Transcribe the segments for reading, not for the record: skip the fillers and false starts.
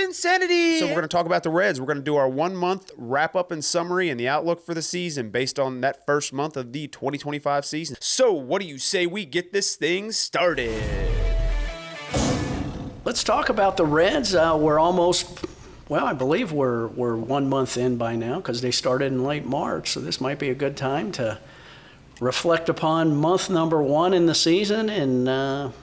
insanity. So we're going to talk about the Reds. We're going to do our 1 month wrap up and summary and the outlook for the season based on that first month of the 2025 season. So what do you say we get this thing started? Let's talk about the Reds. We're almost, I believe we're 1 month in by now because they started in late March. So this might be a good time to reflect upon month number 1 in the season and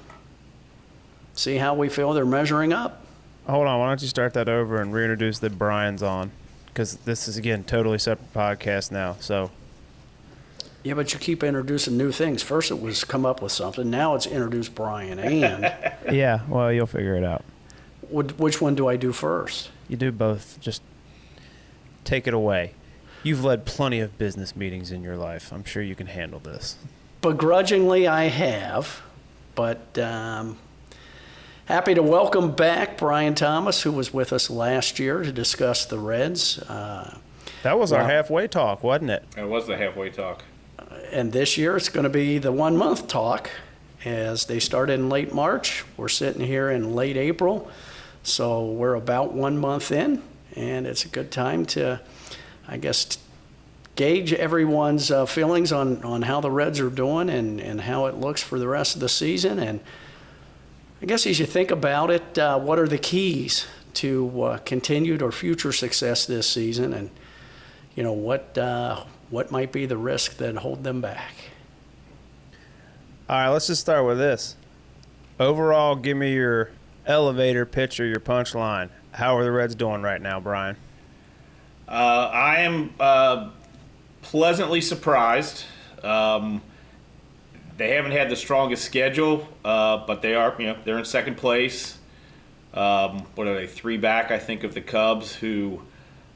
see how we feel they're measuring up. Hold on, why don't you start that over and reintroduce that Brian's on? Because this is, again, totally separate podcast now, so. Yeah, but you keep introducing new things. First it was come up with something. Now it's introduce Brian and. Yeah, well, you'll figure it out. Which one do I do first? You do both. Just take it away. You've led plenty of business meetings in your life. I'm sure you can handle this. Begrudgingly, I have, but happy to welcome back BriantThomas, who was with us last year to discuss the Reds. That was our halfway talk, wasn't it? It was the halfway talk. And this year it's going to be the 1 month talk as they started in late March. We're sitting here in late April, so we're about 1 month in, and it's a good time to, I guess, gauge everyone's feelings on how the Reds are doing and how it looks for the rest of the season. And I guess as you think about it, what are the keys to continued or future success this season? And, you know, what might be the risk that hold them back? All right, let's just start with this. Overall, give me your elevator pitch or your punchline. How are the Reds doing right now, Brian? I am pleasantly surprised. They haven't had the strongest schedule, but they are, they're in second place. What are they, 3 back, I think, of the Cubs, who...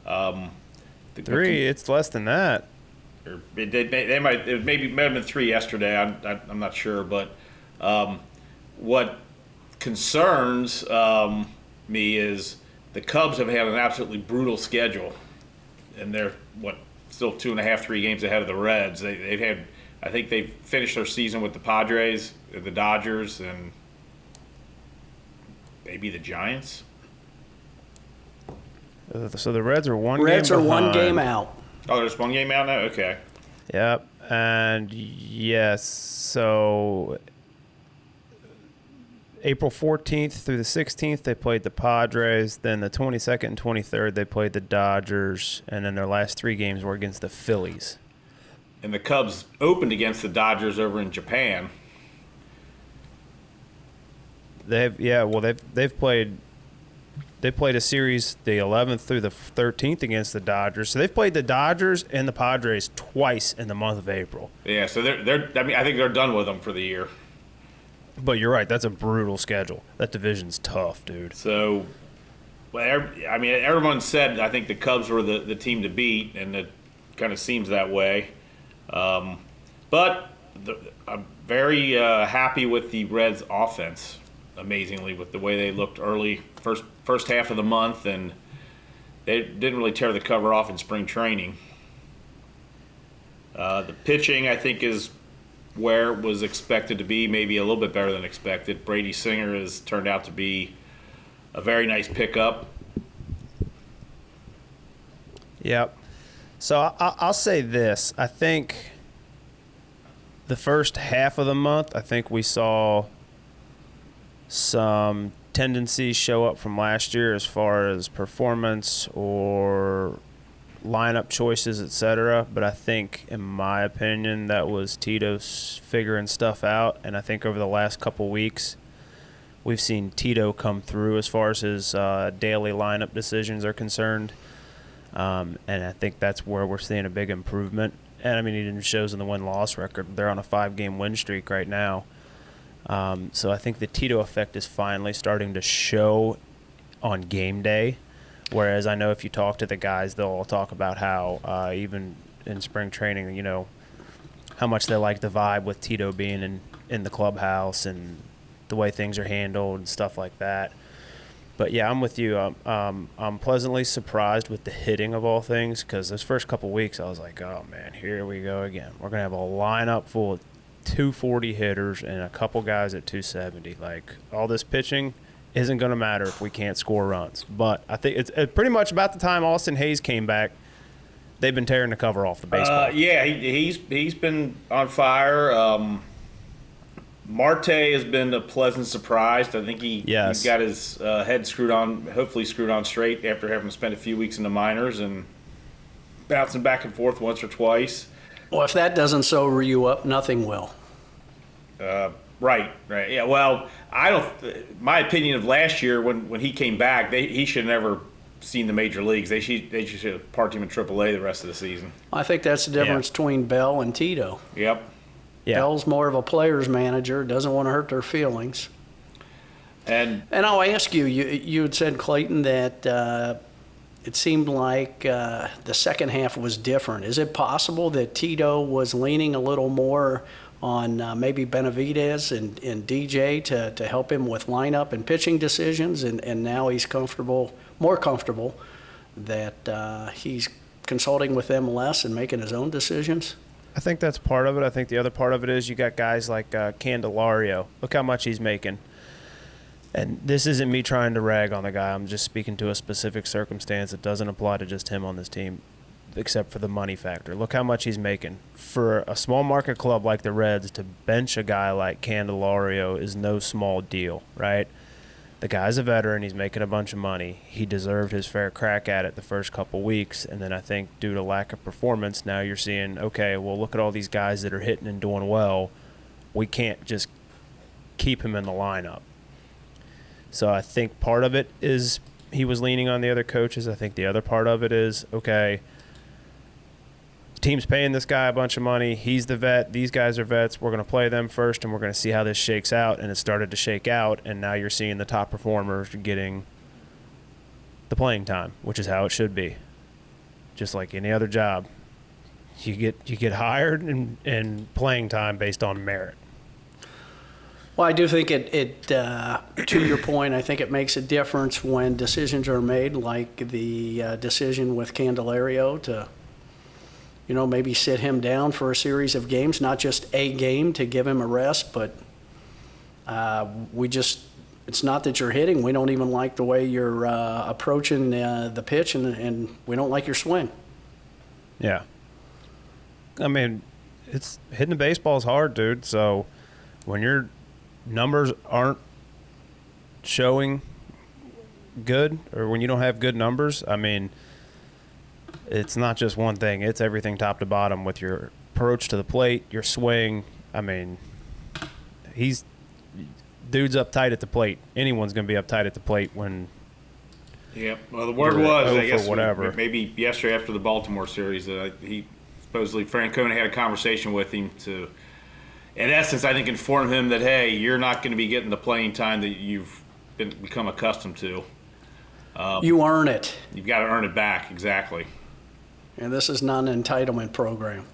3, it's less than that. They might have been 3 yesterday. I'm not sure, but what concerns me is the Cubs have had an absolutely brutal schedule, and they're still 2.5, 3 games ahead of the Reds. They've had, I think they've finished their season with the Padres, the Dodgers, and maybe the Giants. So the Reds are one Reds game are behind. 1 game out. Oh, there's 1 game out now? Okay. Yep. And yes, so April 14th through the 16th, they played the Padres. Then the 22nd and 23rd, they played the Dodgers. And then their last 3 games were against the Phillies. And the Cubs opened against the Dodgers over in Japan. They've played a series the 11th through the 13th against the Dodgers. So they've played the Dodgers and the Padres twice in the month of April. Yeah, so I think they're done with them for the year. But you're right, that's a brutal schedule. That division's tough, dude. So, everyone said I think the Cubs were the team to beat, and it kind of seems that way. But I'm very happy with the Reds' offense. Amazingly, with the way they looked early, first half of the month, and they didn't really tear the cover off in spring training. The pitching, I think, is where it was expected to be, maybe a little bit better than expected. Brady Singer has turned out to be a very nice pickup. Yep. So I'll say this. I think the first half of the month, I think we saw some tendencies show up from last year as far as performance or lineup choices, etc. But I think, in my opinion, that was Tito's figuring stuff out. And I think over the last couple weeks, we've seen Tito come through as far as his daily lineup decisions are concerned. And I think that's where we're seeing a big improvement. And, I mean, it even shows in the win-loss record. They're on a 5-game win streak right now. So I think the Tito effect is finally starting to show on game day, whereas I know if you talk to the guys, they'll all talk about how even in spring training, how much they like the vibe with Tito being in the clubhouse and the way things are handled and stuff like that. But, yeah, I'm with you. I'm pleasantly surprised with the hitting of all things because those first couple weeks I was like, oh, man, here we go again. We're going to have a lineup full of 240 hitters and a couple guys at 270. Like, all this pitching isn't going to matter if we can't score runs. But I think it's pretty much about the time Austin Hayes came back, they've been tearing the cover off the baseball. Yeah, he's been on fire. Marte has been a pleasant surprise. I think he's got his head hopefully screwed on straight after having spent a few weeks in the minors and bouncing back and forth once or twice. Well, if that doesn't sober you up, nothing will. Right. Yeah. Well, my opinion of last year when he came back, he should have never seen the major leagues. They should have parked him in AAA the rest of the season. I think that's the difference between Bell and Tito. Yep. Yeah. Bell's more of a player's manager, doesn't want to hurt their feelings. And I'll ask you, you had said, Clayton, that it seemed like the second half was different. Is it possible that Tito was leaning a little more on maybe Benavidez and DJ to help him with lineup and pitching decisions, and now he's more comfortable that he's consulting with them less and making his own decisions? I think that's part of it. I think the other part of it is you got guys like Candelario. Look how much he's making. And this isn't me trying to rag on the guy. I'm just speaking to a specific circumstance that doesn't apply to just him on this team, except for the money factor. Look how much he's making. For a small market club like the Reds, to bench a guy like Candelario is no small deal, right? The guy's a veteran. He's making a bunch of money. He deserved his fair crack at it the first couple weeks, and then I think due to lack of performance, now you're seeing, okay, well, look at all these guys that are hitting and doing well. We can't just keep him in the lineup. So I think part of it is he was leaning on the other coaches. I think the other part of it is, okay, the team's paying this guy a bunch of money. He's the vet. These guys are vets. We're going to play them first, and we're going to see how this shakes out. And it started to shake out, and now you're seeing the top performers getting the playing time, which is how it should be. Just like any other job. You get hired and playing time based on merit. Well, I do think to your point, I think it makes a difference when decisions are made, like the decision with Candelario to, maybe sit him down for a series of games, not just a game to give him a rest, but it's not that you're hitting. We don't even like the way you're approaching the pitch, and we don't like your swing. Yeah. I mean, hitting the baseball is hard, dude. So when your numbers aren't showing good, or when you don't have good numbers, I mean, it's not just one thing. It's everything top to bottom with your approach to the plate, your swing. I mean, dude's uptight at the plate. Anyone's going to be uptight at the plate when. Yeah. Well, the word was, I guess, whatever. Maybe yesterday after the Baltimore series, supposedly Francona had a conversation with him to, in essence, I think, inform him that, hey, you're not going to be getting the playing time that you've become accustomed to. You earn it. You've got to earn it back, exactly. And this is not an entitlement program.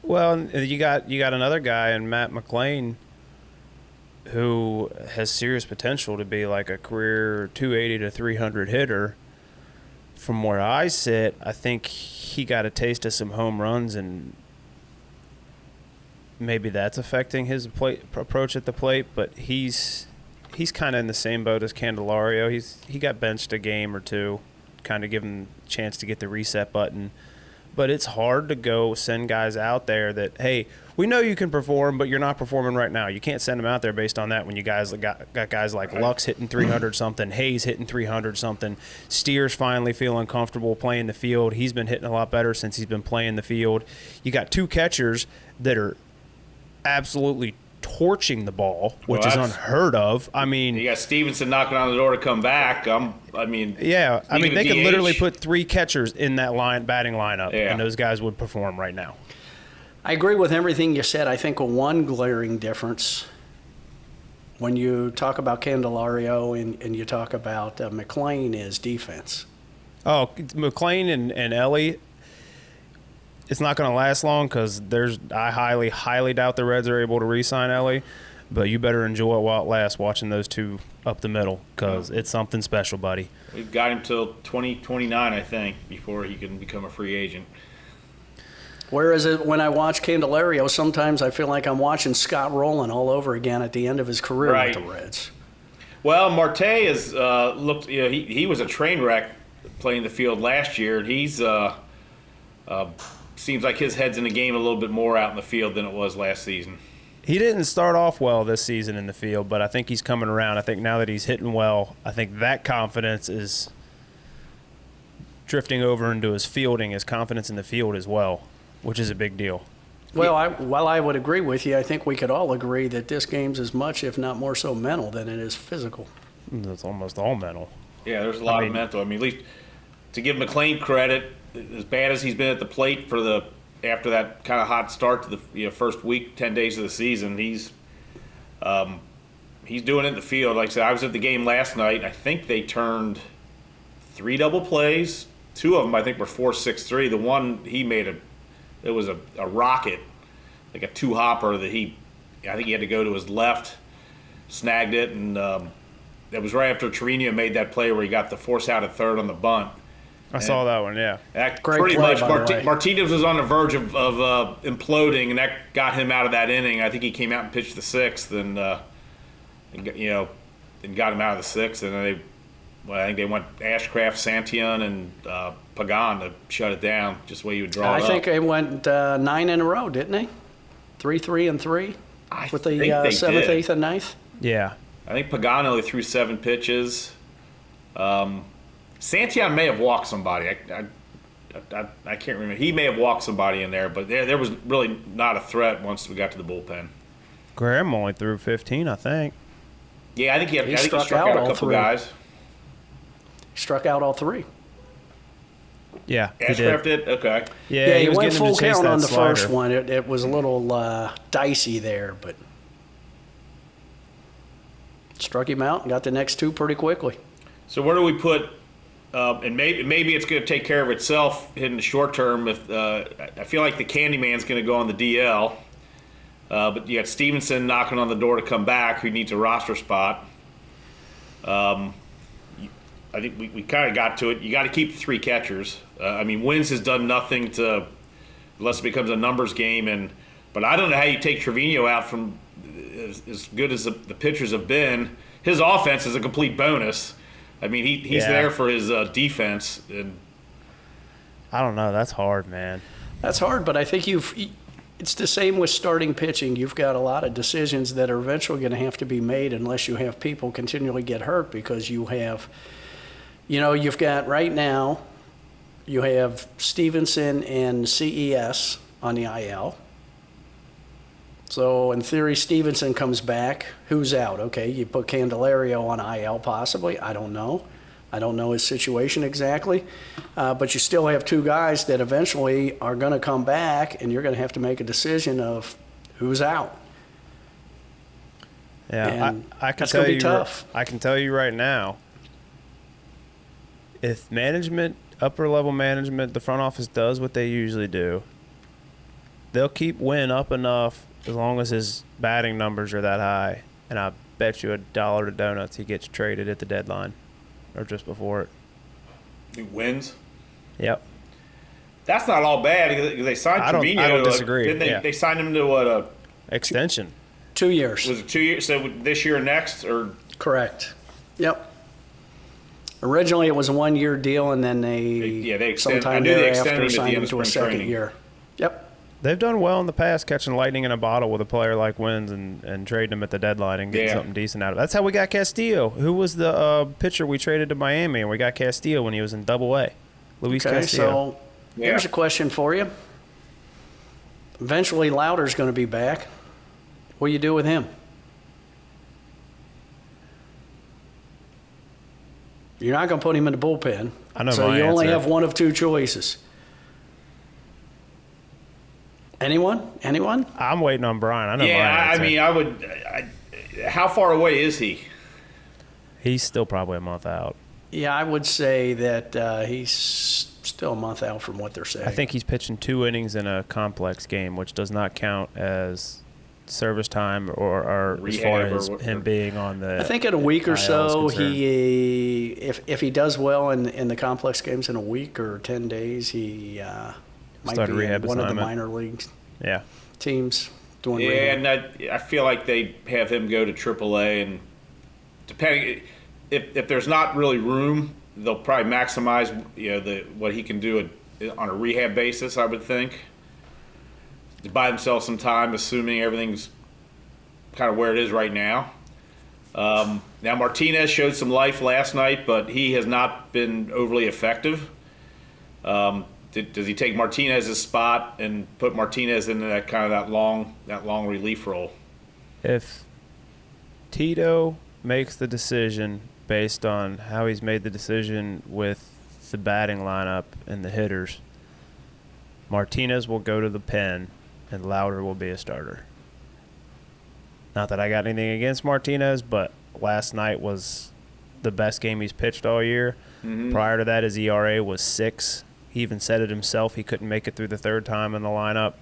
Well, you got another guy in Matt McLean who has serious potential to be like a career 280 to 300 hitter. From where I sit, I think he got a taste of some home runs, and maybe that's affecting his approach at the plate. But he's kind of in the same boat as Candelario. He got benched a game or two, kind of give him a chance to get the reset button. But it's hard to go send guys out there that, hey, we know you can perform, but you're not performing right now. You can't send them out there based on that when you guys got guys like Lux hitting 300-something, Hayes hitting 300-something, Steers finally feeling comfortable playing the field. He's been hitting a lot better since he's been playing the field. You got two catchers that are absolutely torching the ball, which is unheard of. I mean, you got Stevenson knocking on the door to come back. Yeah, I mean, they could literally put three catchers in that batting lineup, and those guys would perform right now. I agree with everything you said. I think one glaring difference when you talk about Candelario and you talk about McLean is defense. Oh, McLean and Ellie, it's not going to last long because I highly, highly doubt the Reds are able to re-sign Ellie. But you better enjoy it while it lasts watching those two up the middle because it's something special, buddy. We've got him till 2029, I think, before he can become a free agent. Whereas when I watch Candelario, sometimes I feel like I'm watching Scott Rowland all over again at the end of his career with the Reds. Well, Marte has looked. He was a train wreck playing the field last year, and he's seems like his head's in the game a little bit more out in the field than it was last season. He didn't start off well this season in the field, but I think he's coming around. I think now that he's hitting well, I think that confidence is drifting over into his fielding, his confidence in the field as well, which is a big deal. Well, while I would agree with you, I think we could all agree that this game's as much, if not more so, mental than it is physical. It's almost all mental. Yeah, there's a lot of mental. I mean, at least to give McLean credit, as bad as he's been at the plate after that kind of hot start to the first week, 10 days of the season, he's doing it in the field. Like I said, I was at the game last night. I think they turned 3 double plays. 2 of them, I think, were 4.63. The one he made it was a rocket, like a 2-hopper that I think he had to go to his left, snagged it, and that was right after Trevino made that play where he got the force out at third on the bunt. I saw that one, yeah. That Great pretty play, much, by the way. Martinez was on the verge of imploding, and that got him out of that inning. I think he came out and pitched the 6th, and got him out of the 6th, and then I think they went Ashcraft, Santillan, and Pagan to shut it down, just the way you would draw it up. I think they went 9 in a row, didn't they? 3, and 3 with the 7th, 8th, and 9th. Yeah. I think Pagan only threw 7 pitches. Santillan may have walked somebody. I can't remember. He may have walked somebody in there, but there was really not a threat once we got to the bullpen. Graham only threw 15, I think. Yeah, I think he struck out out a all couple 3. guys. Struck out all 3. Yeah, he Ashcraft did. did? Okay. Yeah, he was went getting him full to chase count that on the slider. first one. It was a little dicey there, but struck him out and got the next 2 pretty quickly. So where do we put and maybe it's going to take care of itself in the short term. If I feel like the Candyman's going to go on the DL, but you got Stevenson knocking on the door to come back, who needs a roster spot. I think we kind of got to it. You got to keep the 3 catchers. I mean, Wins has done nothing unless it becomes a numbers game. But I don't know how you take Trevino out from as good as the pitchers have been. His offense is a complete bonus. I mean, he's there for his defense. And I don't know. That's hard, man. That's hard, but I think it's the same with starting pitching. You've got a lot of decisions that are eventually going to have to be made unless you have people continually get hurt, because you've got right now, you have Stevenson and CES on the IL. So in theory, Stevenson comes back. Who's out? Okay, you put Candelario on IL possibly. I don't know. I don't know his situation exactly. But you still have 2 guys that eventually are going to come back, and you're going to have to make a decision of who's out. Yeah, And I can that's tell gonna be you. tough. I can tell you right now, if management, upper level management, the front office does what they usually do, they'll keep Wynn up enough as long as his batting numbers are that high, and I bet you $1 to donuts he gets traded at the deadline or just before it. he wins. Yep. That's not all bad because they signed Trevino. I don't disagree. Didn't they? Yeah. They signed him to what? Extension. 2 years. Was it 2 years? So this year or next, or Correct. Yep. Originally, it was a 1-year deal, and then they extended. I sometime knew they thereafter extended him at signed the him end to of a spring second training. year. Yep. They've done well in the past catching lightning in a bottle with a player like Wins and trading him at the deadline and getting something decent out of it. That's how we got Castillo. Who was the pitcher we traded to Miami, and we got Castillo when he was in Double-A? Luis Okay, Castillo. so here's a question for you. Eventually, Lauder's going to be back. What do you do with him? You're not going to put him in the bullpen. I know so my you only answer. have one of 2 choices. Anyone? I'm waiting on Brian. I know my yeah, answer. I mean, I would. How far away is he? He's still probably a month out. Yeah, I would say that he's still a month out from what they're saying. I think he's pitching 2 innings in a complex game, which does not count as service time or as Rehab far or as what- him being on the. I think in a week or IL is so, concerned. if he does well in the complex games in a week or 10 days, he might Start a be in rehab one of the assignment. minor league Yeah. teams doing Yeah, rehab. and I feel like they have him go to AAA and depending if there's not really room, they'll probably maximize what he can do on a rehab basis. I would think to buy themselves some time, assuming everything's kind of where it is right now. Now Martinez showed some life last night, but he has not been overly effective. Does he take Martinez's spot and put Martinez into that long relief role? If Tito makes the decision based on how he's made the decision with the batting lineup and the hitters, Martinez will go to the pen and Lauder will be a starter. Not that I got anything against Martinez, but last night was the best game he's pitched all year. Mm-hmm. Prior to that, his ERA was 6. He even said it himself. He couldn't make it through the third time in the lineup.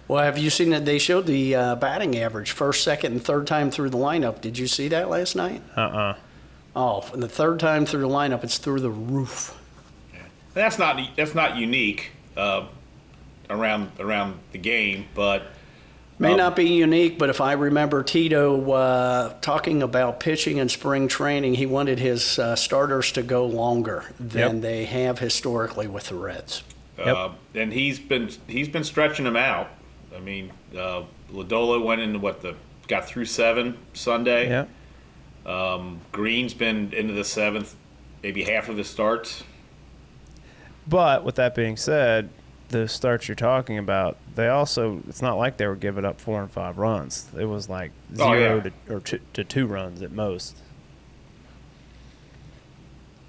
Well, have you seen that they showed the batting average first, second, and third time through the lineup? Did you see that last night? Oh, and the third time through the lineup, it's through the roof. Yeah. That's not unique around the game, but may not be unique. But if I remember Tito talking about pitching in spring training, he wanted his starters to go longer than they have historically with the Reds. And he's been stretching them out. I mean, Ladola went into got through 7 Sunday. Yep. Green's been into the 7th, maybe half of his starts. But with that being said, the starts you're talking about, it's not like they were giving up 4 and 5 runs. It was like 0 to 2 runs at most.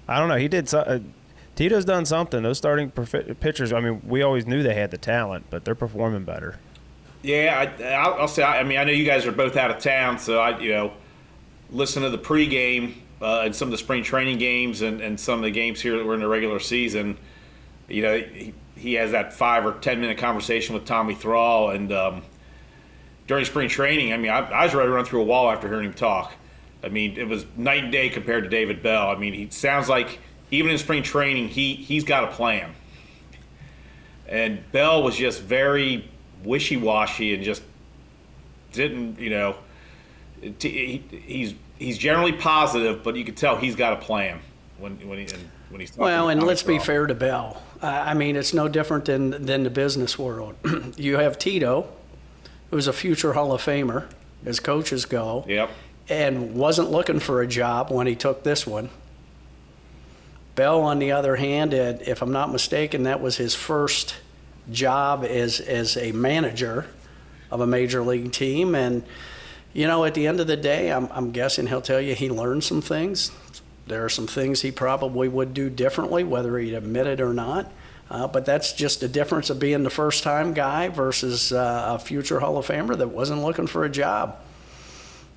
I don't know. He did Tito's done something. Those starting pitchers, I mean, we always knew they had the talent, but they're performing better. Yeah, I'll say. I mean, I know you guys are both out of town, so I listen to the pregame and some of the spring training games and some of the games here that were in the regular season. He has that 5 or 10 minute conversation with Tommy Thrall, and during spring training, I mean, I was ready to run through a wall after hearing him talk. I mean, it was night and day compared to David Bell. I mean, he sounds like even in spring training, he's got a plan. And Bell was just very wishy-washy and just didn't, he's generally positive, but you could tell he's got a plan when he's talking. Well, and let's be fair to Bell. I mean, it's no different than the business world. You have Tito, who's a future Hall of Famer, as coaches go. Yep. And wasn't looking for a job when he took this one. Bell, on the other hand, if I'm not mistaken, that was his first job as a manager of a major league team. And, at the end of the day, I'm guessing he'll tell you he learned some things. There are some things he probably would do differently, whether he'd admit it or not. But that's just the difference of being the first-time guy versus a future Hall of Famer that wasn't looking for a job.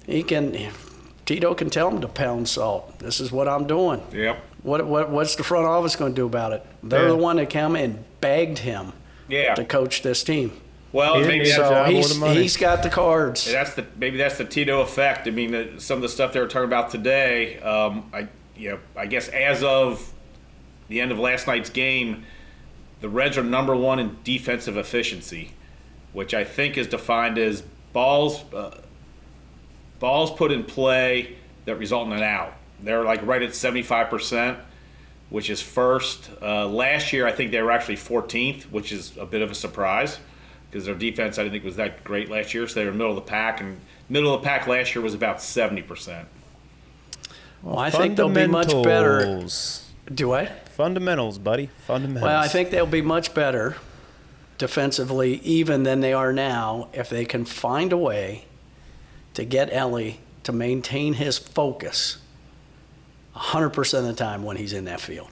Tito can tell him to pound salt. This is what I'm doing. Yep. What's the front office going to do about it? They're the one that came and begged him to coach this team. Well, he's got the cards. Maybe that's the Tito effect. I mean, some of the stuff they were talking about today. I guess as of the end of last night's game, the Reds are number 1 in defensive efficiency, which I think is defined as balls put in play that result in an out. They're like right at 75%, which is first. Last year, I think they were actually 14th, which is a bit of a surprise because their defense, I didn't think was that great last year. So they were middle of the pack, and middle of the pack last year was about 70%. Well, I think they'll be much better. Do I? Fundamentals, buddy. Fundamentals. Well, I think they'll be much better defensively even than they are now if they can find a way to get Ellie to maintain his focus 100% of the time when he's in that field.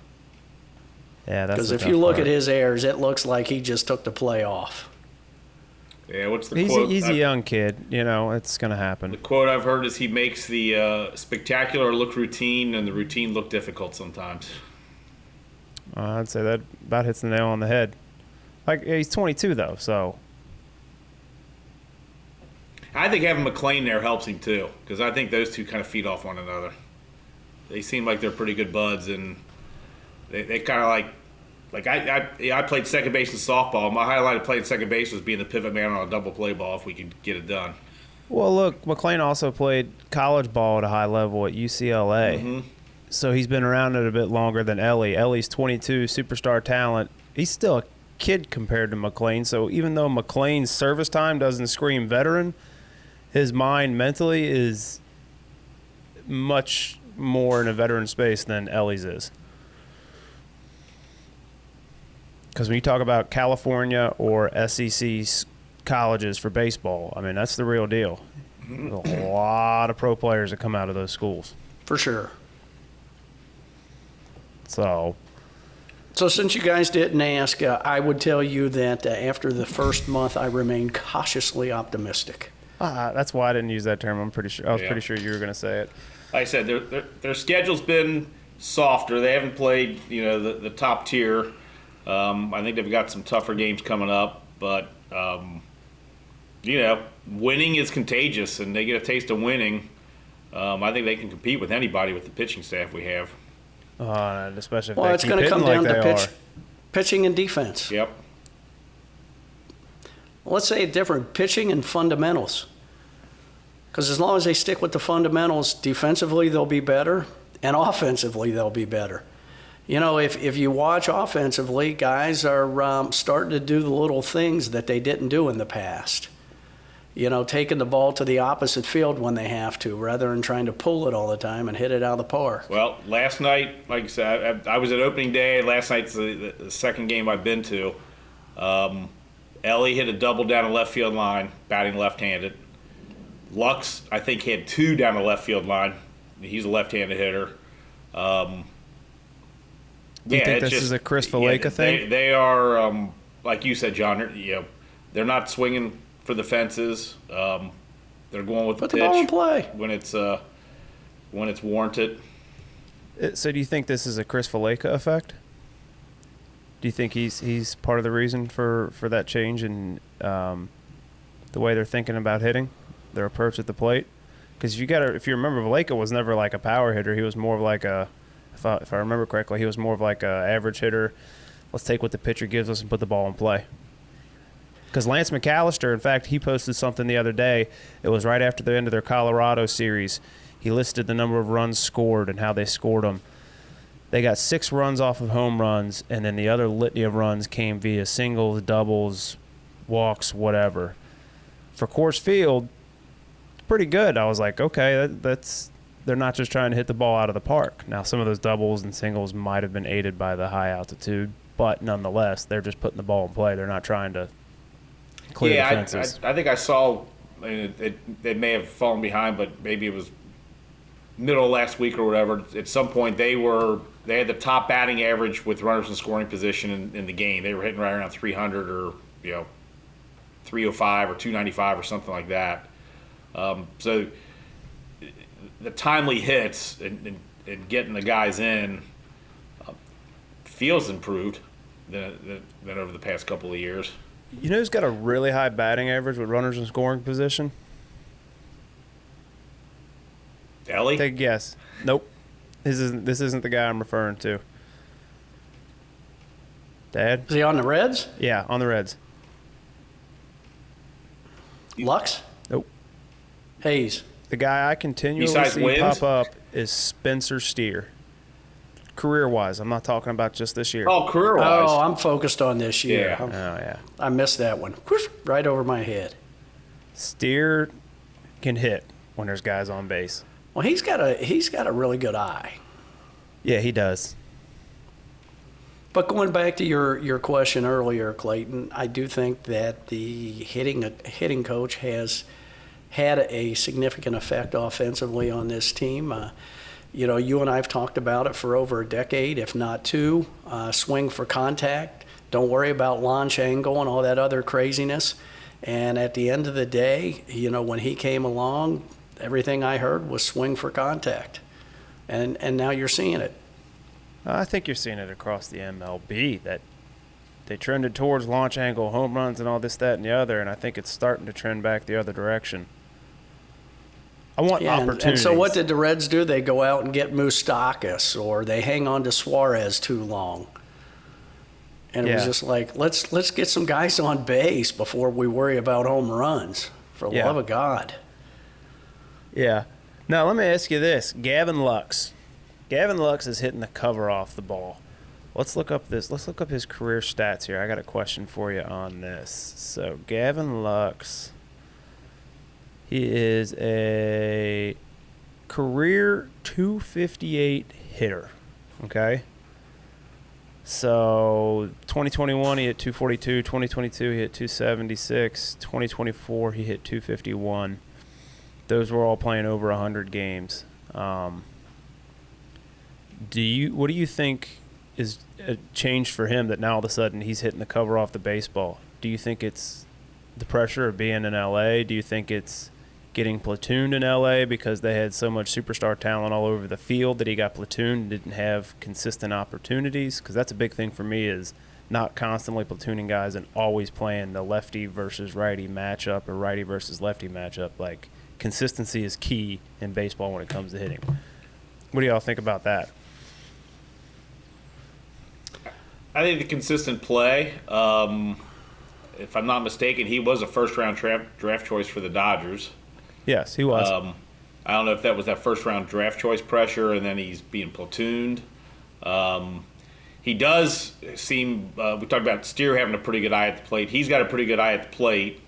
Yeah, that's because if you look at his errors, it looks like he just took the play off. Yeah, what's the quote? He's a young kid. It's going to happen. The quote I've heard is he makes the spectacular look routine and the routine look difficult sometimes. I'd say that about hits the nail on the head. Like, he's 22, though, so. I think having McClain there helps him, too, because I think those two kind of feed off one another. They seem like they're pretty good buds, and they kind of like I played second base in softball. My highlight of playing second base was being the pivot man on a double play ball if we could get it done. Well, look, McLean also played college ball at a high level at UCLA. Mm-hmm. So he's been around it a bit longer than Ellie. Ellie's 22, superstar talent. He's still a kid compared to McLean. So even though McLean's service time doesn't scream veteran, his mind mentally is much more in a veteran space than Ellie's is. Because when you talk about California or SEC colleges for baseball, I mean, that's the real deal. There's a lot of pro players that come out of those schools. For sure. So since you guys didn't ask, I would tell you that after the first month, I remain cautiously optimistic. that's why I didn't use that term. I was pretty sure you were going to say it. Like I said, their schedule's been softer. They haven't played, the top tier. I think they've got some tougher games coming up, but winning is contagious, and they get a taste of winning. I think they can compete with anybody with the pitching staff we have. Especially if Well, they it's keep going to come hitting down like to they are. pitching and defense. Yep. Let's say it different, pitching and fundamentals. Because as long as they stick with the fundamentals, defensively they'll be better, and offensively they'll be better. If you watch offensively, guys are starting to do the little things that they didn't do in the past. Taking the ball to the opposite field when they have to, rather than trying to pull it all the time and hit it out of the park. Well, last night, like I said, I was at opening day. Last night's the second game I've been to. Ellie hit a double down the left field line, batting left-handed. Lux, I think, had 2 down the left field line. He's a left-handed hitter. Do you think this is a Chris Valleca thing? They are, like you said, John. They're not swinging for the fences. They're going with Put the the pitch ball in play when it's warranted. So do you think this is a Chris Valleca effect? Do you think he's part of the reason for that change in the way they're thinking about hitting, their approach at the plate? Because if you remember, Valleca was never like a power hitter. He was more of like if I remember correctly, he was more of like a average hitter. Let's take what the pitcher gives us and put the ball in play. Because Lance McAllister, in fact, he posted something the other day. It was right after the end of their Colorado series. He listed the number of runs scored and how they scored them. They got 6 runs off of home runs, and then the other litany of runs came via singles, doubles, walks, whatever. For Coors Field, pretty good. I was like, okay, that's they're not just trying to hit the ball out of the park. Now, some of those doubles and singles might have been aided by the high altitude, but nonetheless, they're just putting the ball in play. They're not trying to clear the fences. I think I saw it may have fallen behind, but maybe it was middle of last week or whatever. At some point, they had the top batting average with runners in scoring position in the game. They were hitting right around 300 or 305 or 295 or something like that. So the timely hits and getting the guys in feels improved than over the past couple of years. You know who's got a really high batting average with runners in scoring position? Ellie? Take a guess. Nope. This isn't the guy I'm referring to. Dad? Is he on the Reds? Yeah, on the Reds. Lux? Nope. Hayes? The guy I continually Besides see Wins? pop up is Spencer Steer. Career-wise, I'm not talking about just this year. Oh, career-wise. Oh, I'm focused on this year. Yeah. Oh, yeah. I missed that one. Whoosh, right over my head. Steer can hit when there's guys on base. Well, he's got a really good eye. Yeah, he does. But going back to your question earlier, Clayton, I do think that the hitting coach has had a significant effect offensively on this team. You and I have talked about it for over a decade, if not 2. Swing for contact. Don't worry about launch angle and all that other craziness. And at the end of the day, when he came along, everything I heard was swing for contact. And now you're seeing it. I think you're seeing it across the MLB, that they trended towards launch angle, home runs, and all this, that, and the other, and I think it's starting to trend back the other direction. I want opportunities. And so what did the Reds do? They go out and get Moustakas, or they hang on to Suarez too long. And it was just like, let's get some guys on base before we worry about home runs, for the love of God. Yeah. Now, let me ask you this. Gavin Lux. Gavin Lux is hitting the cover off the ball. Let's look up his career stats here. I got a question for you on this. So, Gavin Lux, he is a career 258 hitter. Okay? So, 2021, he hit 242. 2022, he hit 276. 2024, he hit 251. Those were all playing over 100 games. What do you think is changed for him that now all of a sudden he's hitting the cover off the baseball? Do you think it's the pressure of being in LA? Do you think it's getting platooned in LA because they had so much superstar talent all over the field that he got platooned and didn't have consistent opportunities? Because that's a big thing for me, is not constantly platooning guys and always playing the lefty versus righty matchup or righty versus lefty matchup. Like, consistency is key in baseball when it comes to hitting. What do y'all think about that? I think the consistent play, if I'm not mistaken, he was a first-round draft choice for the Dodgers. Yes, he was. I don't know if that was that first-round draft choice pressure and then he's being platooned. He does seem we talked about Steer having a pretty good eye at the plate. He's got a pretty good eye at the plate.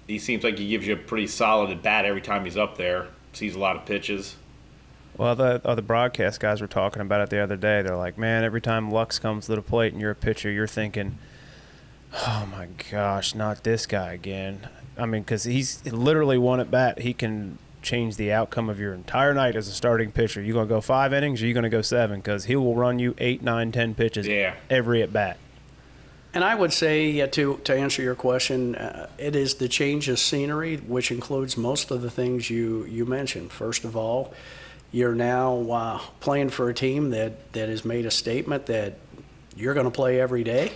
He seems like he gives you a pretty solid at bat every time he's up there. Sees a lot of pitches. Well, the other broadcast guys were talking about it the other day. They're like, man, every time Lux comes to the plate and you're a pitcher, you're thinking, oh, my gosh, not this guy again. I mean, because he's literally one at bat. He can change the outcome of your entire night as a starting pitcher. You going to go 5 innings or you going to go 7? Because he will run you 8, 9, 10 pitches every at bat. And I would say, to answer your question, it is the change of scenery, which includes most of the things you mentioned. First of all, you're now playing for a team that has made a statement that you're going to play every day.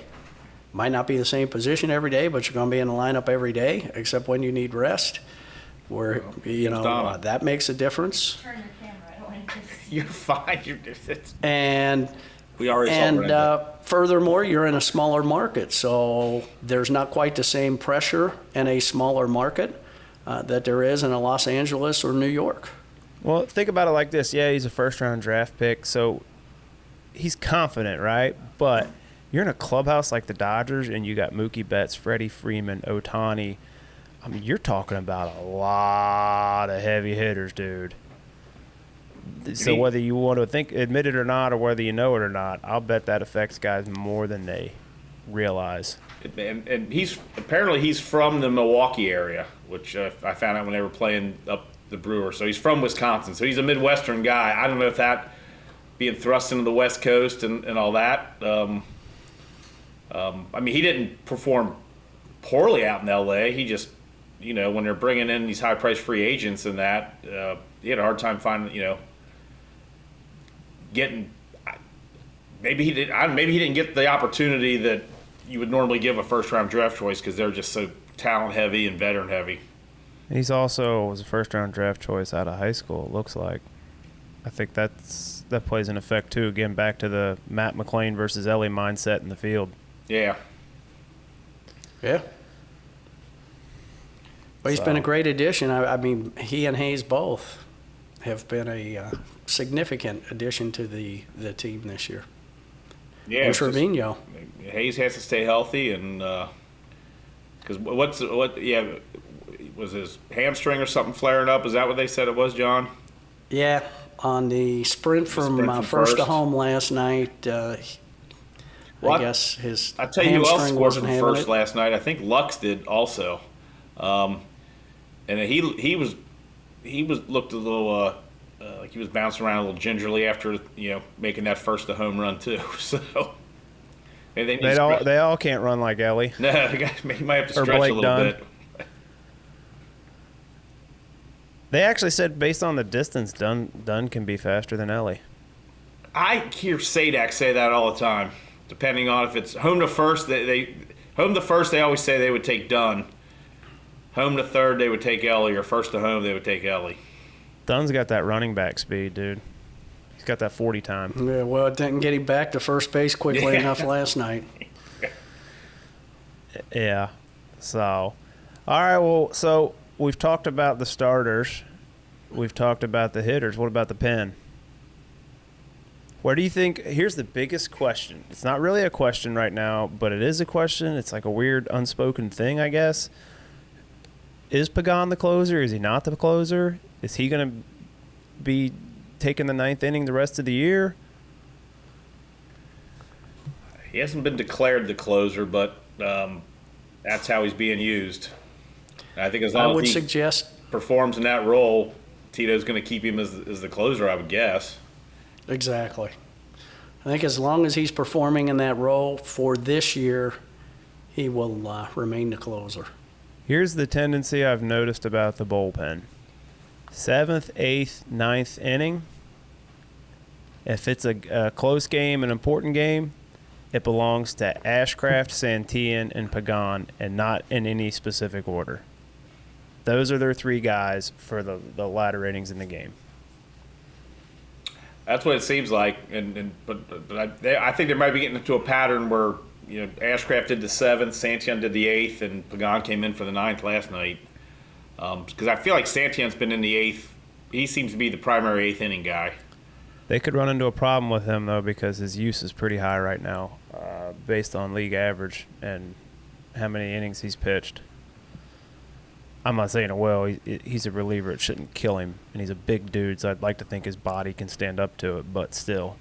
Might not be the same position every day, but you're going to be in the lineup every day, except when you need rest. Where, that makes a difference. Turn your camera. I don't want to see. You're fine. We already And furthermore, you're in a smaller market, so there's not quite the same pressure in a smaller market that there is in a Los Angeles or New York. Well, think about it like this. Yeah, he's a first-round draft pick, so he's confident, right? But you're in a clubhouse like the Dodgers, and you got Mookie Betts, Freddie Freeman, Ohtani. I mean, you're talking about a lot of heavy hitters, dude. So whether you want to admit it or not, or whether you know it or not, I'll bet that affects guys more than they realize. And he's from the Milwaukee area, which I found out when they were playing up the Brewers. So he's from Wisconsin. So he's a Midwestern guy. I don't know if that being thrust into the West Coast and all that. I mean, he didn't perform poorly out in L.A. He just, when they're bringing in these high-priced free agents and that, he had a hard time finding, getting. Maybe he didn't get the opportunity that you would normally give a first-round draft choice because they're just so talent-heavy and veteran-heavy. He's also was a first-round draft choice out of high school, it looks like. I think that plays an effect, too. Again, back to the Matt McLean versus Ellie mindset in the field. Yeah. Yeah. But he's been a great addition. I mean, he and Hayes both have been a significant addition to the team this year. Yeah. And Trevino. Hayes has to stay healthy, and because was his hamstring or something flaring up? Is that what they said it was, John? Yeah, on the sprint from first to home last night. I guess his I tell you who else scored from first it. last night. I think Lux did also, and he looked a little like he was bouncing around a little gingerly after making that first to home run too. So they all can't run like Ellie. No, he might have to stretch a little bit. They actually said based on the distance, Dunn can be faster than Ellie. I hear Sadak say that all the time. Depending on if it's home to first, they always say they would take Dunn. Home to third, they would take Ellie, or first to home, they would take Ellie. Dunn's got that running back speed, dude. He's got that 40 time. Yeah, well, it didn't get him back to first base quickly enough last night. Yeah. So, all right. Well, so we've talked about the starters. We've talked about the hitters. What about the pen? Where do you think – here's the biggest question. It's not really a question right now, but it is a question. It's like a weird unspoken thing, I guess. Is Pagan the closer? Is he not the closer? Is he going to be taking the ninth inning the rest of the year? He hasn't been declared the closer, but that's how he's being used. And I think as long as he performs in that role, Tito's going to keep him as the closer, I would guess. Exactly. I think as long as he's performing in that role for this year, he will remain the closer. Here's the tendency I've noticed about the bullpen. 7th, 8th, 9th inning, if it's a close game, an important game, it belongs to Ashcraft, Santillan, and Pagan, and not in any specific order. Those are their three guys for the latter innings in the game. That's what it seems like, but I think they might be getting into a pattern where Ashcraft did the 7th, Santillan did the 8th, and Pagan came in for the 9th last night. Because I feel like Santillan's been in the 8th. He seems to be the primary 8th inning guy. They could run into a problem with him, though, because his use is pretty high right now based on league average and how many innings he's pitched. I'm not saying it will. He's a reliever. It shouldn't kill him, and he's a big dude, so I'd like to think his body can stand up to it, but still.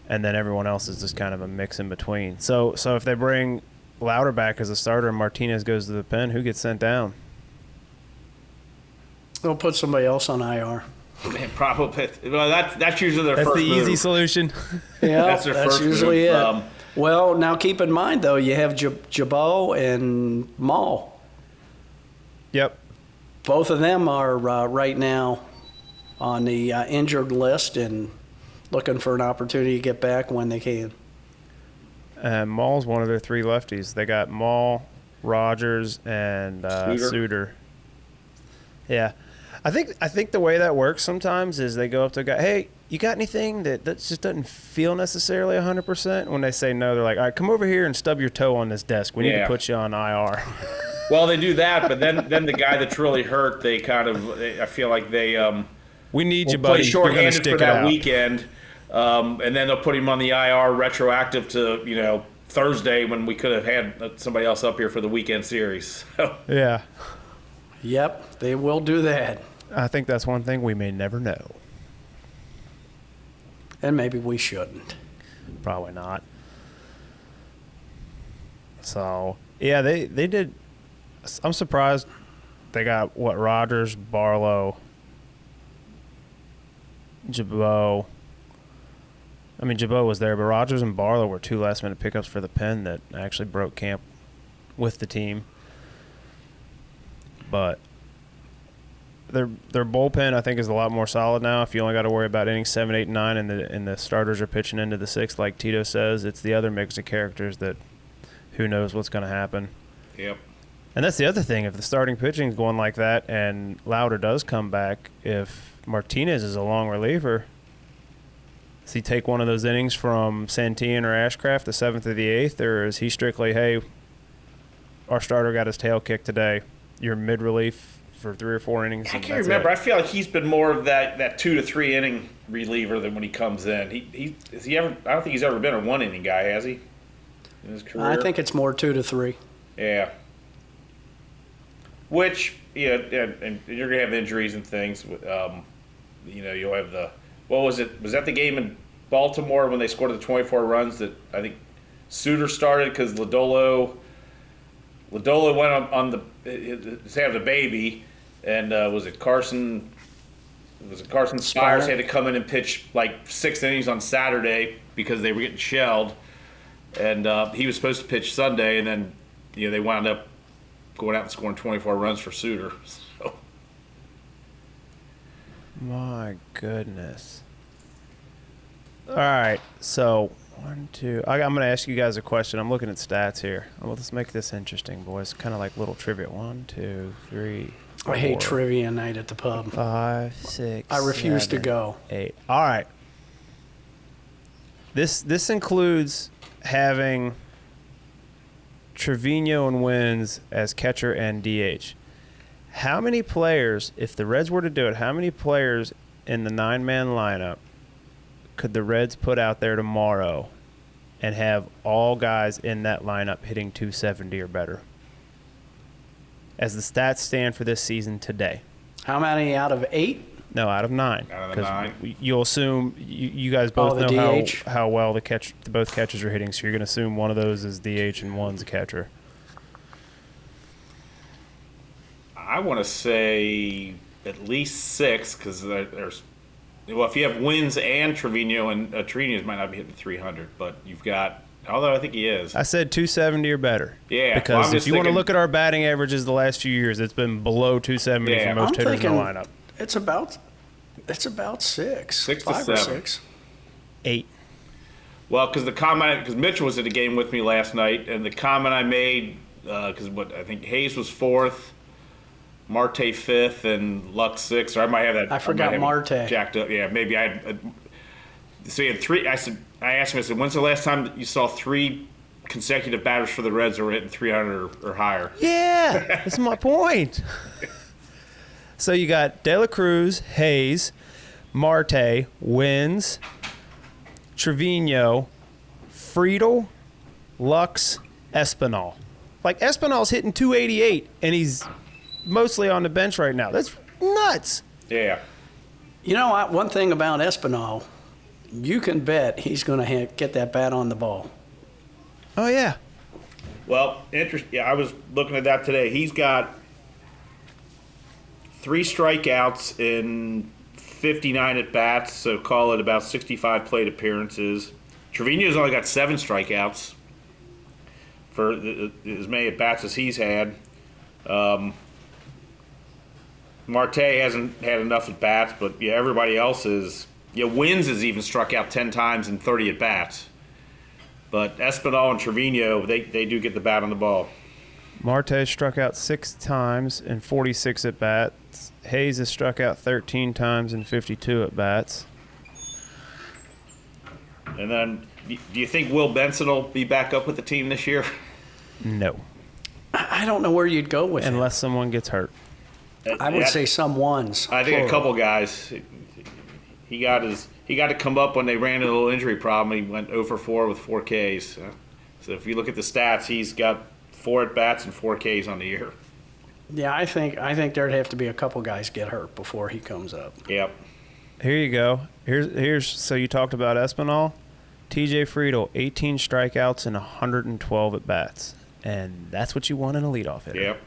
And then everyone else is just kind of a mix in between. So if they bring Lauder back as a starter and Martinez goes to the pen, who gets sent down? They'll put somebody else on IR. Probably. Well, that's usually their that's first the move. easy solution. Yeah, that's their first usually move. it. Well, now keep in mind, though, you have Jabot and Maul. Yep. Both of them are right now on the injured list and looking for an opportunity to get back when they can. Maul's one of their three lefties. They got Maul, Rogers, and Suter. Yeah. I think the way that works sometimes is they go up to a guy, hey, you got anything that just doesn't feel necessarily 100%? When they say no, they're like, all right, come over here and stub your toe on this desk. We need to put you on IR. Well, they do that, but then the guy that's really hurt, I feel like they we need you, play buddy. shorthanded for that weekend, and then they'll put him on the IR retroactive to Thursday when we could have had somebody else up here for the weekend series. Yeah. Yep, they will do that. I think that's one thing we may never know. And maybe we shouldn't. Probably not. So, yeah, they did. I'm surprised they got, Rogers, Barlow, Jabot. I mean, Jabot was there, but Rogers and Barlow were two last-minute pickups for the pen that actually broke camp with the team. But their bullpen, I think, is a lot more solid now. If you only got to worry about innings 7, 8, and 9, and the starters are pitching into the 6th, like Tito says, it's the other mix of characters that who knows what's going to happen. Yep. And that's the other thing. If the starting pitching is going like that and Lauder does come back, if Martinez is a long reliever, does he take one of those innings from Santillan or Ashcraft, the 7th or the 8th, or is he strictly, hey, our starter got his tail kicked today, you're mid-relief for 3 or 4 innings? I can't remember. I feel like he's been more of that 2 to 3 inning reliever than when he comes in. I don't think he's ever been a 1 inning guy, has he? In his career? I think it's more 2 to 3. Yeah. Which, and you're going to have injuries and things. You'll have what was it? Was that the game in Baltimore when they scored the 24 runs that I think Suter started because Lodolo went on to have the baby, and was it Carson Spires had to come in and pitch like 6 innings on Saturday because they were getting shelled, and he was supposed to pitch Sunday, and then they wound up going out and scoring 24 runs for Suter. So. My goodness. All right, so 1, 2. I'm going to ask you guys a question. I'm looking at stats here. Well, let's make this interesting, boys. Kind of like little trivia. 1, 2, 3, 4. I hate trivia night at the pub. 5, 6. I refuse 7, to go. 8. All right. This includes having Trevino and Wins as catcher and DH. How many players, if the Reds were to do it, how many players in the 9-man lineup could the Reds put out there tomorrow and have all guys in that lineup hitting 270 or better? As the stats stand for this season today. How many out of 8? No, out of 9. Out of the 9. You'll assume you guys both the know DH? how well both catchers are hitting, so you're going to assume one of those is DH and one's a catcher. I want to say at least 6 because there's. Well, if you have Wins and Trevino, and Trevino might not be hitting 300, but you've got. Although I think he is. I said 270 or better. Yeah. Because well, if you want to look at our batting averages the last few years, it's been below 270 Yeah. for most I'm hitters in the thinking lineup. it's about 6. 6 to 5 or 7. 6. 8. Well, because Mitchell was at the game with me last night, and the comment I made, because I think Hayes was 4th, Marte 5th, and Lux 6th. Or I might have that. I forgot Marte. Jacked up. Yeah, maybe I had. So he had 3. I asked him. I said, "When's the last time you saw 3 consecutive batters for the Reds that were hitting 300 or higher?" Yeah, that's my point. So you got De La Cruz, Hayes, Marte, Wins, Trevino, Friedel, Lux, Espinal. Like, Espinal's hitting 288, and he's mostly on the bench right now. That's nuts. Yeah. You know, one thing about Espinal, you can bet he's going to get that bat on the ball. Oh, yeah. Well, yeah, I was looking at that today. He's got 3 strikeouts in 59 at bats, so call it about 65 plate appearances. Trevino's only got 7 strikeouts for as many at bats as he's had. Marte hasn't had enough at bats, but yeah, everybody else is. Yeah, Wins has even struck out 10 times in 30 at bats. But Espinal and Trevino, they do get the bat on the ball. Marte struck out 6 times in 46 at bats. Hayes has struck out 13 times in 52 at bats. And then, do you think Will Benson will be back up with the team this year? No, I don't know where you'd go with unless someone gets hurt. I would say some ones. I think a couple guys. He got to come up when they ran into a little injury problem. He went 0 for 4 with 4 Ks. So if you look at the stats, he's got 4 at bats and 4 Ks on the year. Yeah, I think there'd have to be a couple guys get hurt before he comes up. Yep. Here you go. Here's so you talked about Espinal. TJ Friedel, 18 strikeouts and 112 at bats. And that's what you want in a leadoff hitter. Yep.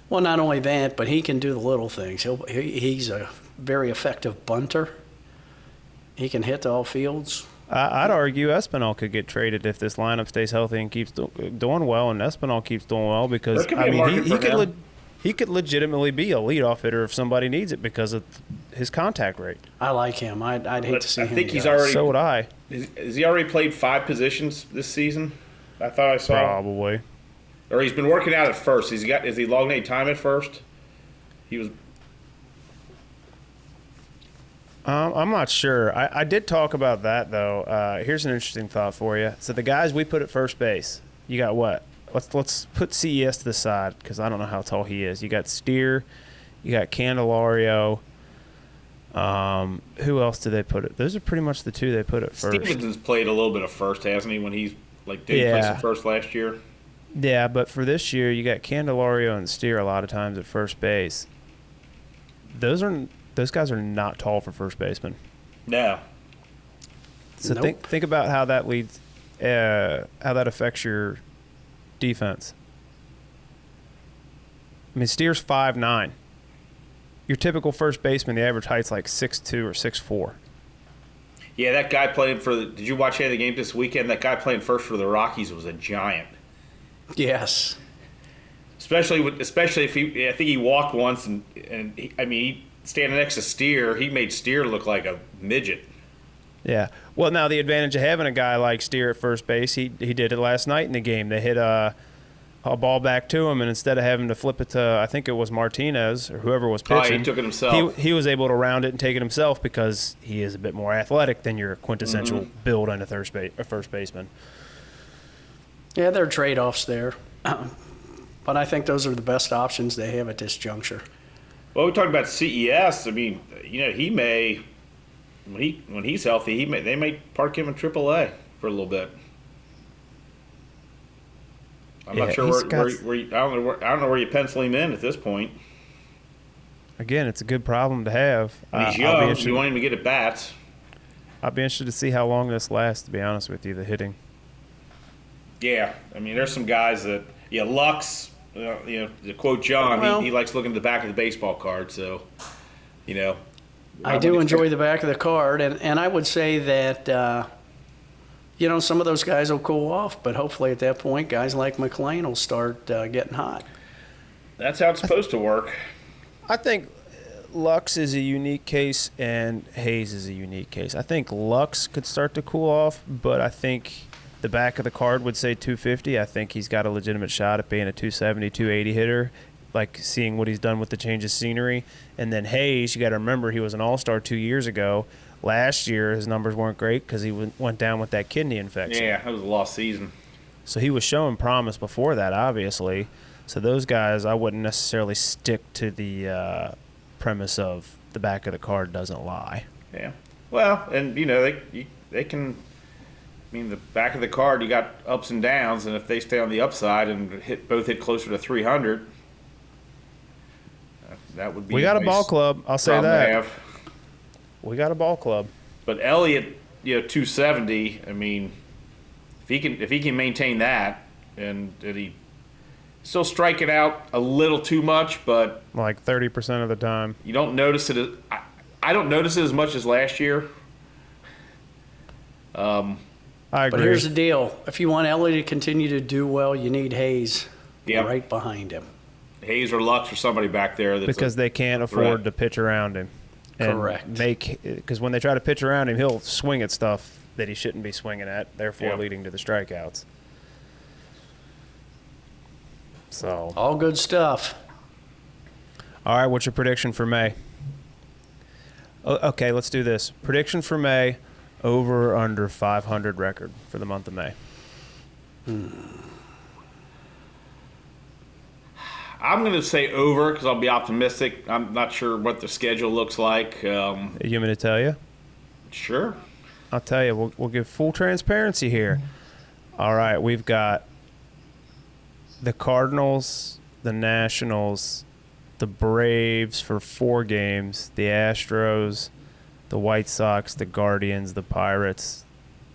Well, not only that, but he can do the little things. He's a very effective bunter. He can hit to all fields. I'd argue Espinal could get traded if this lineup stays healthy and keeps doing well, and Espinal keeps doing well because There could be a market for him. he could legitimately be a leadoff hitter if somebody needs it because of his contact rate. I like him. I'd hate to see him. I think he's go. already. So would I. Has he already played 5 positions this season? I thought I saw. Probably. Or he's been working out at first. Is he logged any time at first? He was. I'm not sure. I did talk about that, though. Here's an interesting thought for you. So the guys we put at first base, you got what? Let's put CES to the side because I don't know how tall he is. You got Steer, you got Candelario. Who else did they put it? Those are pretty much the 2 they put at first. Stevenson's played a little bit of first, hasn't he? When he's did he play some first last year? Yeah, but for this year, you got Candelario and Steer a lot of times at first base. Those guys are not tall for first baseman. No. So Nope. think about how that leads, how that affects your defense. I mean, Steer's 5'9". Your typical first baseman, the average height's like 6'2" or 6'4". Yeah, that guy playing for the. Did you watch any of the games this weekend? That guy playing first for the Rockies was a giant. Yes. Especially if he. I think he walked once, and he standing next to Steer, he made Steer look like a midget. Yeah. Well, now the advantage of having a guy like Steer at first base, he did it last night in the game. They hit a ball back to him, and instead of having to flip it to, I think it was Martinez or whoever was pitching, he took it himself. He was able to round it and take it himself because he is a bit more athletic than your quintessential build on a first baseman. Yeah, there are trade-offs there. But I think those are the best options they have at this juncture. Well, we talked about CES. I mean, he may, when he's healthy, they may park him in AAA for a little bit. I'm not sure where you, I don't know where you pencil him in at this point. Again, it's a good problem to have. And he's young. You want him to get at bats. I'll be interested to see how long this lasts, to be honest with you, the hitting. Yeah. I mean, there's some guys that, Lux, to quote John, he likes looking at the back of the baseball card. So, I do enjoy the back of the card. And I would say that, some of those guys will cool off. But hopefully at that point, guys like McLean will start getting hot. That's how it's supposed to work. I think Lux is a unique case and Hayes is a unique case. I think Lux could start to cool off, but I think the back of the card would say 250. I think he's got a legitimate shot at being a 270, 280 hitter, like seeing what he's done with the change of scenery. And then Hayes, you got to remember, he was an all-star 2 years ago. Last year, his numbers weren't great because he went down with that kidney infection. Yeah, that was a lost season. So he was showing promise before that, obviously. So those guys, I wouldn't necessarily stick to the premise of the back of the card doesn't lie. Yeah. Well, and they can. I mean, the back of the card, you got ups and downs, and if they stay on the upside and both hit closer to 300, that would be. We got a ball club. I'll say that. We got a ball club. But Elliott, 270. I mean, if he can maintain that, and he still striking out a little too much, but like 30% of the time. You don't notice it. I don't notice it as much as last year. I agree. But here's the deal: if you want Elliott to continue to do well, you need Hayes right behind him. Hayes or Lux or somebody back there. Because they can't afford to pitch around him. And Correct. Because when they try to pitch around him, he'll swing at stuff that he shouldn't be swinging at, therefore leading to the strikeouts. So all good stuff. All right, what's your prediction for May? Okay, let's do this. Prediction for May, over or under 500 record for the month of May. I'm going to say over because I'll be optimistic. I'm not sure what the schedule looks like. You want me to tell you? Sure. I'll tell you. We'll give full transparency here. All right, we've got the Cardinals, the Nationals, the Braves for 4 games, the Astros, the White Sox, the Guardians, the Pirates,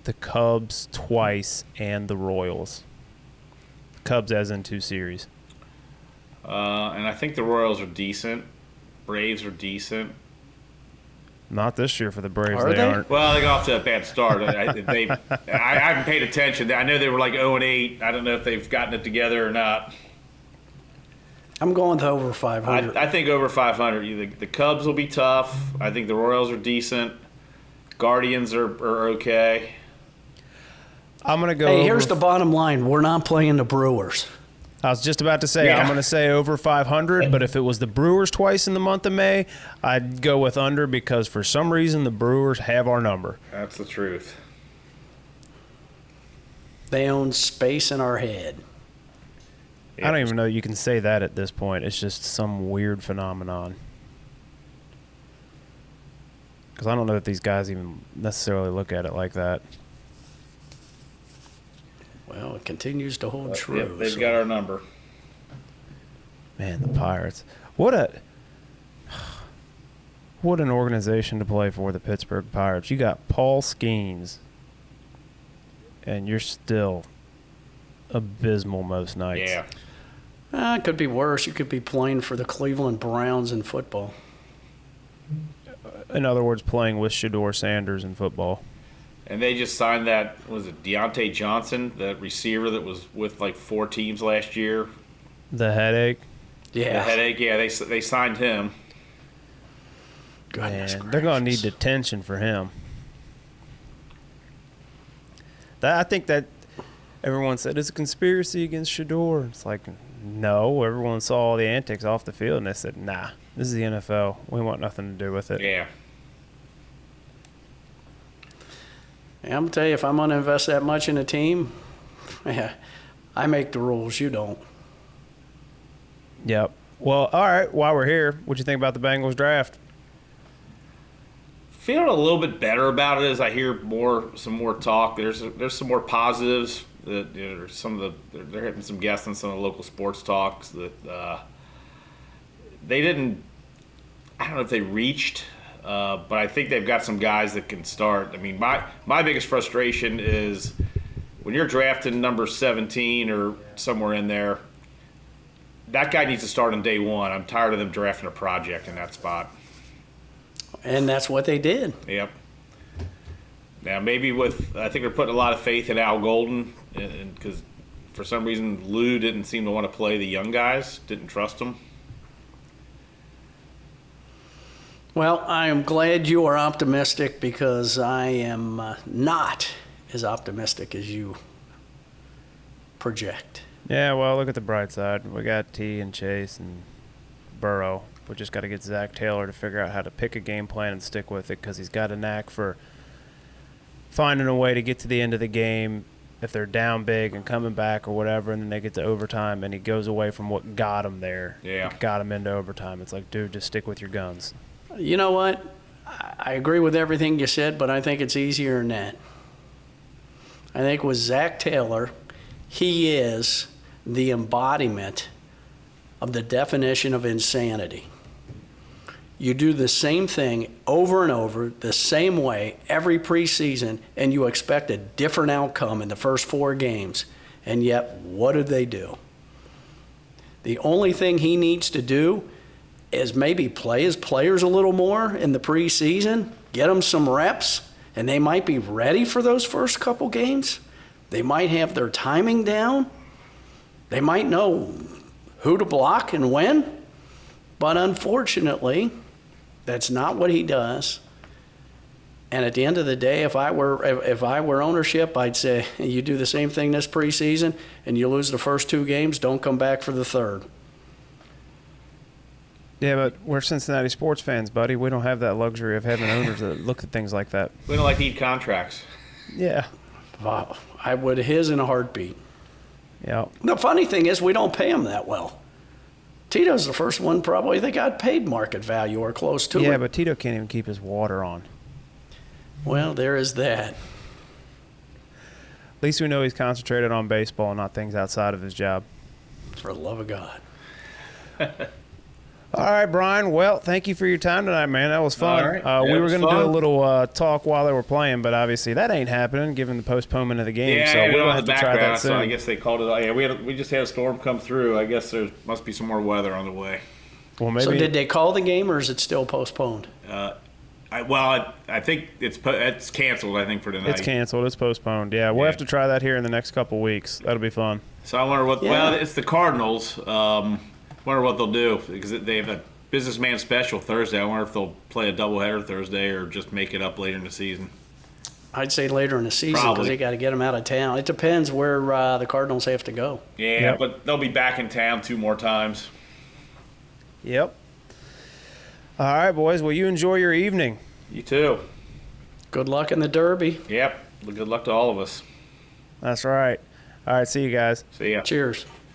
the Cubs twice, and the Royals. Cubs as in 2 series. And I think the Royals are decent. Braves are decent. Not this year for the Braves. Are they? Aren't. Well, they got off to a bad start. I haven't paid attention. I know they were like 0-8. I don't know if they've gotten it together or not. I'm going with over 500. I think over 500. The Cubs will be tough. I think the Royals are decent. Guardians are okay. I'm going to go Hey, here's the bottom line. We're not playing the Brewers. I was just about to say, I'm going to say over 500, but if it was the Brewers twice in the month of May, I'd go with under because for some reason the Brewers have our number. That's the truth. They own space in our head. I don't even know you can say that at this point. It's just some weird phenomenon. Because I don't know that these guys even necessarily look at it like that. Well, it continues to hold true. Yep, they've got our number. Man, the Pirates. What an organization to play for, the Pittsburgh Pirates. You got Paul Skeens, and you're still abysmal most nights. Yeah. It could be worse. You could be playing for the Cleveland Browns in football. In other words, playing with Shedeur Sanders in football. And they just signed that, was it Deontay Johnson, that receiver that was with like 4 teams last year? The headache? Yeah. The headache, yeah, they signed him. Goodness Man, they're going to need detention for him. I think that everyone said it's a conspiracy against Shedeur. It's like, no, everyone saw all the antics off the field, and they said, nah, this is the NFL. We want nothing to do with it. Yeah. I'm going to tell you, if I'm going to invest that much in a team, I make the rules, you don't. Yep. Well, all right. While we're here, what'd you think about the Bengals draft? Feeling a little bit better about it as I hear some more talk. There's some more positives. That they're hitting some guests on some of the local sports talks that they didn't. I don't know if they reached, but I think they've got some guys that can start. I mean, my biggest frustration is when you're drafting number 17 or somewhere in there. That guy needs to start on day one. I'm tired of them drafting a project in that spot. And that's what they did. Yep. Now, maybe I think they're putting a lot of faith in Al Golden, because for some reason Lou didn't seem to want to play the young guys, didn't trust them. Well, I am glad you are optimistic because I am not as optimistic as you project. Yeah, well, look at the bright side. We got T and Chase and Burrow. We just got to get Zach Taylor to figure out how to pick a game plan and stick with it, because he's got a knack for finding a way to get to the end of the game if they're down big and coming back or whatever, and then they get to overtime and he goes away from what got him there. Yeah. Got him into overtime. It's like, dude, just stick with your guns. You know what? I agree with everything you said, but I think it's easier than that. I think with Zach Taylor, he is the embodiment of the definition of insanity. You do the same thing over and over, the same way, every preseason, and you expect a different outcome in the first 4 games. And yet, what did they do? The only thing he needs to do is maybe play his players a little more in the preseason, get them some reps, and they might be ready for those first couple games. They might have their timing down. They might know who to block and when. But unfortunately, that's not what he does. And at the end of the day, if I were ownership, I'd say you do the same thing this preseason and you lose the first 2 games, don't come back for the third. Yeah, but we're Cincinnati sports fans, buddy. We don't have that luxury of having owners that look at things like that. We don't like to eat contracts. Yeah. Wow. I would his in a heartbeat. Yeah. The funny thing is we don't pay him that well. Tito's the first one probably that got paid market value or close to it. Yeah, but Tito can't even keep his water on. Well, there is that. At least we know he's concentrated on baseball and not things outside of his job. For the love of God. All right, Brian. Well, thank you for your time tonight, man. That was fun. All right. Yeah, we it were was going to do a fun. little talk while they were playing, but obviously that ain't happening given the postponement of the game. Yeah, so we're we going to on have the to try that background, soon. so I guess they called it. Yeah, we just had a storm come through. I guess there must be some more weather on the way. Well, maybe. So did they call the game or is it still postponed? I think it's canceled. I think for tonight. It's canceled. It's postponed. Yeah, we'll Yeah. have to try that here in the next couple weeks. That'll be fun. So I wonder what. Yeah. Well, it's the Cardinals. Wonder what they'll do because they have a businessman special Thursday. I wonder if they'll play a doubleheader Thursday or just make it up later in the season. I'd say later in the season because Probably. they got to get them out of town. It depends where the Cardinals have to go. Yeah, Yep. but they'll be back in town 2 more times. Yep. All right, boys. Well, you enjoy your evening. You too. Good luck in the Derby. Yep. Good luck to all of us. That's right. All right. See you guys. See ya. Cheers.